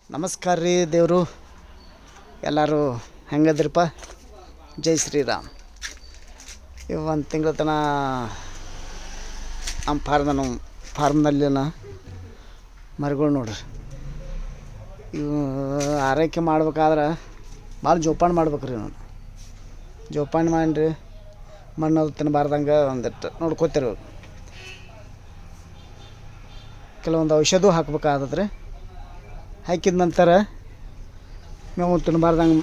ನಮಸ್ಕಾರ ರೀ ದೇವರು. ಎಲ್ಲರೂ ಹೆಂಗದ್ರಪ್ಪ? ಜೈ ಶ್ರೀರಾಮ್. ಇವು ಒಂದು ತಿಂಗಳ ತನಕ ನಮ್ಮ ಫಾರ್ಮ್ನಲ್ಲಿನ ಮರಿಗಳು ನೋಡ್ರಿ. ಇವು ಆರೈಕೆ ಮಾಡ್ಬೇಕಾದ್ರೆ ಭಾಳ ಜೋಪಾನ ಮಾಡ್ಬೇಕ್ರಿ. ನಾನು ಜೋಪಾನ ಮಾಡಿರಿ ಮಣ್ಣು ಅದು ತಿನ್ನಬಾರ್ದಂಗೆ ಒಂದಿಟ್ಟು ನೋಡ್ಕೋತಿರು. ಕೆಲವೊಂದು ಔಷಧ ಹಾಕ್ಬೇಕಾಗತ್ತೆ. ಹಾಕಿದ ನಂತರ ಮೇವು ತಿನ್ನಬಾರ್ದಂಗೆ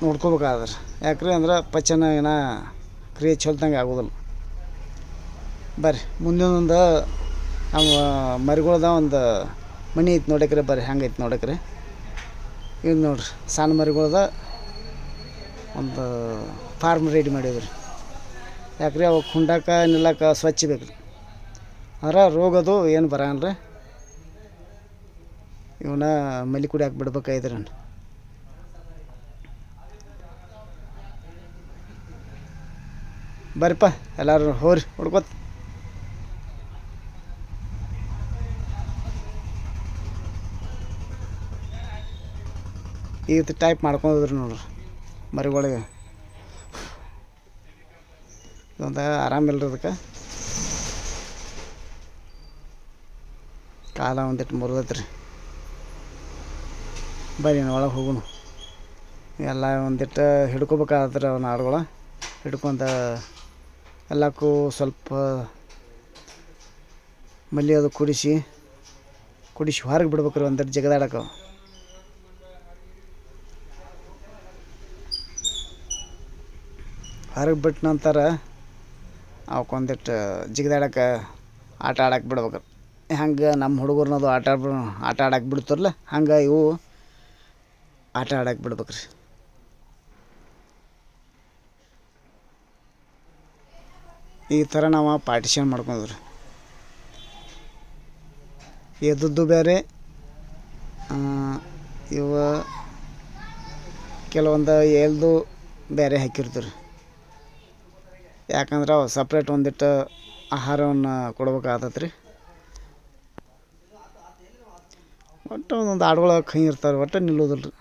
ನೋಡ್ಕೋಬೇಕಾದ್ರೆ. ಯಾಕ್ರಿ ಅಂದ್ರೆ ಪಚನ ಏನೋ ಕ್ರಿಯೆ ಚಲ್ದಂಗೆ ಆಗೋದಿಲ್ಲ. ಬರ್ರಿ ಮುಂದಿನೊಂದು ನಮ್ಮ ಮರಿಗಳ್ದ ಒಂದು ಮನೆ ಐತೆ ನೋಡಕ್ರಿ. ಬರ್ರಿ ಹೆಂಗೈತೆ ನೋಡಕ್ರಿ. ಇದು ನೋಡ್ರಿ ಸಣ್ಣ ಮರಿಗಳ್ದ ಒಂದು ಫಾರ್ಮ್ ರೆಡಿ ಮಾಡಿದ್ರಿ. ಯಾಕ್ರಿ ಅವು ಕುಂಡಾಕ ನಿಲ್ಲಕ್ಕೆ ಸ್ವಚ್ಛ ಬೇಕು ರೀ. ಅಂದ್ರೆ ರೋಗದು ಏನು ಬರಲ್ಲ ರೀ. ಇವನ್ನ ಮಲಿ ಕುಡಿ ಹಾಕಿ ಬಿಡ್ಬೇಕಾಯ್ತು ನಾನು. ಬರ್ರಿಪ್ಪ ಎಲ್ಲರೂ ಹೋರಿ ಹುಡ್ಕೋತ. ಈ ಟೈಪ್ ಮಾಡ್ಕೊಂಡಿದ್ರಿ ನೋಡ್ರಿ ಮರಿಗಳಿಗೆ. ಇದೊಂದು ಆರಾಮಿಲ್ಲ ರೀ. ಅದಕ್ಕೆ ಕಾಲ ಒಂದಿಟ್ಟು ಮುರಿದೈತೆ ರೀ. ಬರ್ರಿ ಒಳಗೆ ಹೋಗೋಣ. ಎಲ್ಲ ಒಂದಿಟ್ಟು ಹಿಡ್ಕೊಬೇಕಾದ್ರೆ ಅವನ್ನ ಆಡುಗಳ ಹಿಡ್ಕೊಂತ ಎಲ್ಲಕ್ಕೂ ಸ್ವಲ್ಪ ಮಲ್ಲಿ ಅದು ಕುಡಿಸಿ ಹೊರಗೆ ಬಿಡ್ಬೇಕ್ರಿ. ಒಂದಿಟ್ಟು ಜಗದಾಡಕ್ಕೆ ಹೊರಗೆ ಬಿಟ್ಟ ನಂತರ ಅವಕ್ಕೊಂದಿಟ್ಟು ಜಿಗದಾಡಕ್ಕೆ ಆಟ ಆಡಕ್ಕೆ ಬಿಡ್ಬೇಕ್ರಿ. ಹಂಗೆ ನಮ್ಮ ಹುಡುಗರ್ನದು ಆಟ ಆಡಕ್ಕೆ ಬಿಡ್ತಾರಲ್ಲ ಹಂಗೆ ಇವು ಆಟ ಆಡಕ್ಕೆ ಬಿಡ್ಬೇಕ್ರಿ. ಈ ಥರ ನಾವು ಪಾರ್ಟಿಷನ್ ಮಾಡ್ಕೊಂಡ್ರಿ. ಎದ್ದದ್ದು ಬೇರೆ, ಇವು ಕೆಲವೊಂದು ಎಲ್ದು ಬೇರೆ ಹಾಕಿರ್ತೀರಿ. ಯಾಕಂದ್ರೆ ಅವು ಸಪ್ರೇಟ್ ಒಂದಿಟ್ಟು ಆಹಾರವನ್ನು ಕೊಡ್ಬೇಕಾಗತ್ತೆ ರೀ. ಒಟ್ಟು ಒಂದೊಂದು ಆಡುಗಳು ಕೈ ಇರ್ತಾರೆ, ಒಟ್ಟು ನಿಲ್ಲೋದಿಲ್ಲ ರೀ.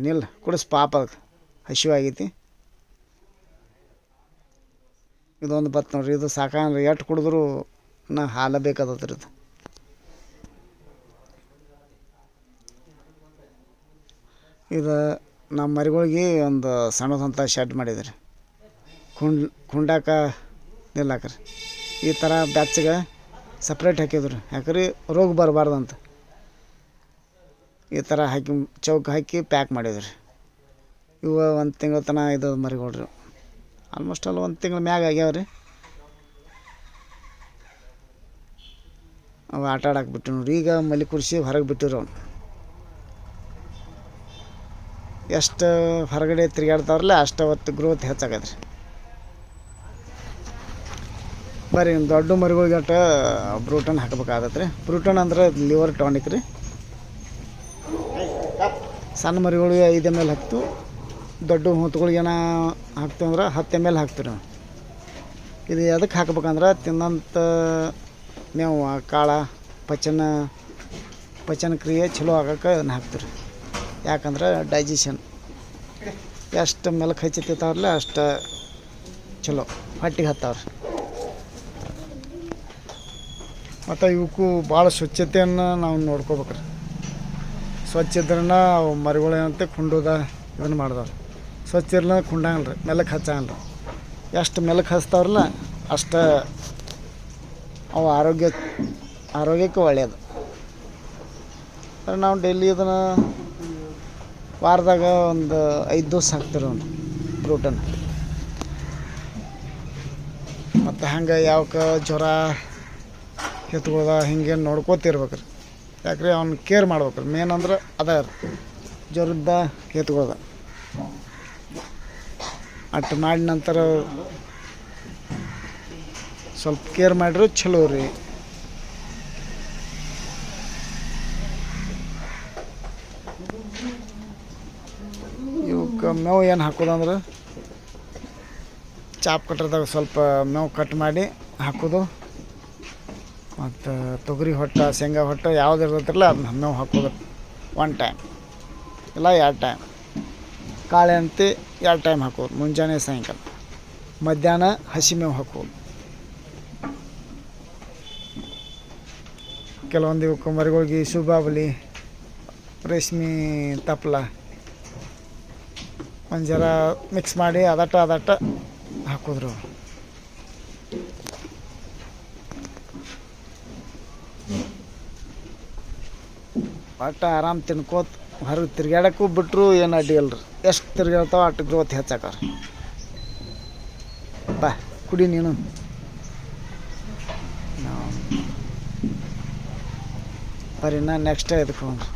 ನಿಲ್ಲ ಕುಡಿಸ್ ಪಾಪ, ಅದಕ್ಕೆ ಹಸಿವಾಗೈತಿ. ಇದೊಂದು ಬತ್ತು ನೋಡ್ರಿ. ಇದು ಸಾಕಂದ್ರೆ ಎಷ್ಟು ಕುಡಿದ್ರು ಹಾಲು ಬೇಕಾದತ್ರಿ. ಇದು ನಮ್ಮ ಮರಿಗಳಿಗೆ ಒಂದು ಸಣ್ಣದಂಥ ಶೆಡ್ ಮಾಡಿದ್ರಿ. ಕುಂಡಾಕ ನಿಲ್ಲಾಕ್ರಿ. ಈ ಥರ ಬೆಚ್ಚಗೆ ಸಪ್ರೇಟ್ ಹಾಕಿದ್ರಿ. ಯಾಕ್ರಿ ರೋಗ ಬರಬಾರ್ದಂತ ಈ ಥರ ಹಾಕಿ ಚೌಕ ಹಾಕಿ ಪ್ಯಾಕ್ ಮಾಡಿದ್ರಿ. ಇವು ಒಂದು ತಿಂಗಳ ತನಕ ಇದು ಮರಿಗಳ್ರಿ. ಆಲ್ಮೋಸ್ಟ್ ಅಲ್ಲಿ ಒಂದು ತಿಂಗಳ ಮ್ಯಾಗ ಆಗ್ಯಾವ ರೀ. ಅವು ಆಟ ಆಡಕ್ಕೆ ಬಿಟ್ಟು ನೋಡ್ರಿ. ಈಗ ಮಲಿ ಕುಡಿಸಿ ಹೊರಗೆ ಬಿಟ್ಟಿರು. ಅವ್ನು ಎಷ್ಟು ಹೊರಗಡೆ ತಿರುಗಾಡ್ತಾವ್ರಲ್ಲ ಅಷ್ಟು ಹೊತ್ತು ಗ್ರೋತ್ ಹೆಚ್ಚಾಗತ್ತೆ ರೀ. ಬರ್ರಿ ದೊಡ್ಡ ಮರಿಗಳಿಗಟ್ಟ ಬ್ರೂಟನ್ ಹಾಕ್ಬೇಕಾಗತ್ತೆ ರೀ. ಬ್ರೂಟನ್ ಅಂದ್ರೆ ಲಿವರ್ ಟಾನಿಕ್ ರೀ. ಸಣ್ಣ ಮರಿಗಳಿಗೆ 5 ml ಹಾಕ್ತು. ದೊಡ್ಡ ಹೊತ್ತುಗಳಿಗೆ ಏನೋ ಹಾಕ್ತೀವಿ ಅಂದ್ರೆ 10 ml ಹಾಕ್ತೀವಿ ನಾವು. ಇದು ಎದಕ್ಕೆ ಹಾಕ್ಬೇಕಂದ್ರೆ ತಿನ್ನಂಥ ಮೇವು ಕಾಳ ಪಚನ ಕ್ರಿಯೆ ಚಲೋ ಆಗಕ್ಕೆ ಅದನ್ನು ಹಾಕ್ತೀವಿ. ಯಾಕಂದ್ರೆ ಡೈಜೆಷನ್ ಎಷ್ಟು ಮೆಲಕ್ಕೆ ಹಚ್ಚಿರ್ತಾವ್ರಲ್ಲ ಅಷ್ಟು ಚಲೋ ಹೊಟ್ಟಿಗೆ ಹತ್ತಾವ್ರಿ. ಮತ್ತು ಇವಕ್ಕೂ ಭಾಳ ಸ್ವಚ್ಛತೆಯನ್ನು ನಾವು ನೋಡ್ಕೋಬೇಕ್ರಿ. ಸ್ವಚ್ಛ ಇದ್ರೇ ಅವು ಮರಿಗಳು ಏನಂತೆ ಕುಂಡೋದ ಇದನ್ನು ಮಾಡ್ದವ್ರಿ. ಸ್ವಚ್ಛ ಇರಲ್ಲ ಕುಂಡಂಗಿಲ್ಲ ರೀ, ಮೆಲಕ್ಕೆ ಹಚ್ಚಂಗಿಲ್ಲ ರೀ. ಎಷ್ಟು ಮೆಲಕ್ಕೆ ಹಚ್ತಾವ್ರಲ್ಲ ಅಷ್ಟು ಅವು ಆರೋಗ್ಯಕ್ಕೆ ಒಳ್ಳೆಯದು. ನಾವು ಡೈಲಿ ಇದನ್ನು ವಾರದಾಗ ಒಂದು 5 ದಿವಸ ಹಾಕ್ತೀವಿ ಅವ್ನು ಬ್ರೂಟನ್. ಮತ್ತು ಹಂಗೆ ಯಾವಕ್ಕೆ ಜ್ವರ ಎತ್ಕೊಳ್ಳೋದ ಹಿಂಗೆ ನೋಡ್ಕೋತಿರ್ಬೇಕ್ರಿ. ಯಾಕ್ರಿ ಅವ್ನ ಕೇರ್ ಮಾಡ್ಬೇಕ್ರಿ. ಮೇನ್ ಅಂದ್ರೆ ಅದ ಜ್ವರದ ಎತ್ಕೊಳ್ಳೋದ ಅಟ್ಟು ಮಾಡಿ ನಂತರ ಸ್ವಲ್ಪ ಕೇರ್ ಮಾಡಿದ್ರೆ ಚಲೋ ರೀ. ಇವಕ್ಕೆ ಮೇವು ಏನು ಹಾಕೋದಂದ್ರೆ ಚಾಪ್ ಕಟ್ರದಾಗ ಸ್ವಲ್ಪ ಮೇವು ಕಟ್ ಮಾಡಿ ಹಾಕೋದು. ಮತ್ತು ತೊಗರಿ ಹೊಟ್ಟು ಶೇಂಗಾ ಹೊಟ್ಟು ಯಾವ್ದು ಇರ್ತೈತ್ರಲ್ಲ ಅದನ್ನ ಮೇವು ಹಾಕೋದು 1 ಟೈಮ್ ಇಲ್ಲ 2 ಟೈಮ್. ಕಾಳೆ ಅಂತಿ 2 ಟೈಮ್ ಹಾಕೋದು, ಮುಂಜಾನೆ ಸಾಯಂಕಾಲ. ಮಧ್ಯಾಹ್ನ ಹಸಿ ಮೇವು ಹಾಕೋದು. ಕೆಲವೊಂದು ಇವಕ್ಕೆ ಮರಿಗಳಿಗೆ ಸುಬಾಬಲಿ, ರೇಷ್ಮೆ ತಪ್ಲ ಒಂದು ಜರ ಮಿಕ್ಸ್ ಮಾಡಿ ಅದಟ್ಟ ಹಾಕಿದ್ರು. ಒಟ್ಟು ಆರಾಮ್ ತಿನ್ಕೋತ ಹೊರಗೆ ತಿರ್ಗಾಡಕ್ಕೂ ಬಿಟ್ಟರು ಏನು ಅಡ್ಡಿ ಅಲ್ರಿ. ಎಷ್ಟು ತಿರ್ಗಾಡ್ತಾವ ಅಷ್ಟು ಗ್ರೋತ್ ಹೆಚ್ಚಾಕಾರ. ಬಾ ಕುಡಿ ನೀನು. ಬರೀ ನಾ ನೆಕ್ಸ್ಟ್ ಇದಕ್ಕೆ ಹೋಗ್ರಿ.